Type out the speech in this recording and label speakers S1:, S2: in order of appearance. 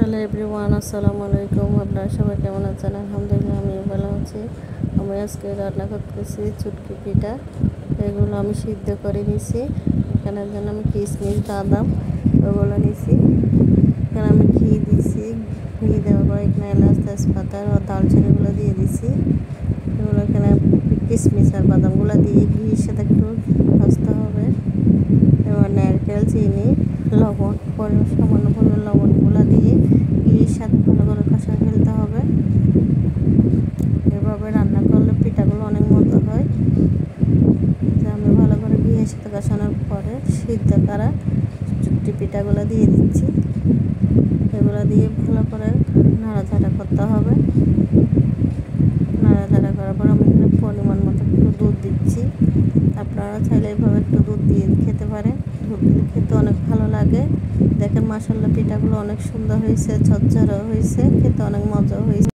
S1: Hello everyone, আসসালামু আলাইকুম। আপনারা সবাই কেমন আছেন? আলহামদুলিল্লাহ আমি ভালো আছি। আমি আজকে রান্না করতেছি চুটকি পিঠা। এগুলো আমি সিদ্ধ করে নিছি। এখানে জন্য আমি কিশমিশ, বাদাম ওগুলো নিছি। এখানে আমি ঘি দিছি। ঘি দেওয়ার পর এখানে এলাচ, তেজপাতা ও দালচিনিগুলো দিয়ে দিছি। এগুলো এখানে কিশমিশ আর বাদামগুলো দিয়ে ঘির সাথে একটু ভাজতে হবে। এবার নারকেল, চিনি, লবণ সামান্য পরিমাণ লবণগুলো দিয়ে ঘির সাথে ভালো করে কষা ফেলতে হবে। এভাবে রান্না করলে পিঠাগুলো অনেক মজা হয়। আমি ভালো করে ঘিয়ের সাথে কষানোর পরে সিদ্ধ করা চুটকি পিঠাগুলো দিয়ে দিচ্ছি। এগুলো দিয়ে ভালো করে নাড়াচাড়া করতে হবে। নাড়াচাড়া করার পর আমি এখানে পরিমাণ মতো একটু দুধ দিচ্ছি। আপনারা চাইলে এইভাবে একটু দুধ দিয়ে খেতে পারেন। দুধ দিলে খেতে অনেক ভালো লাগে। দেখেন মাশাআল্লাহ পিঠাগুলো অনেক সুন্দর হয়েছে, ঝরঝরে হয়েছে, খেতে অনেক মজা হয়েছে।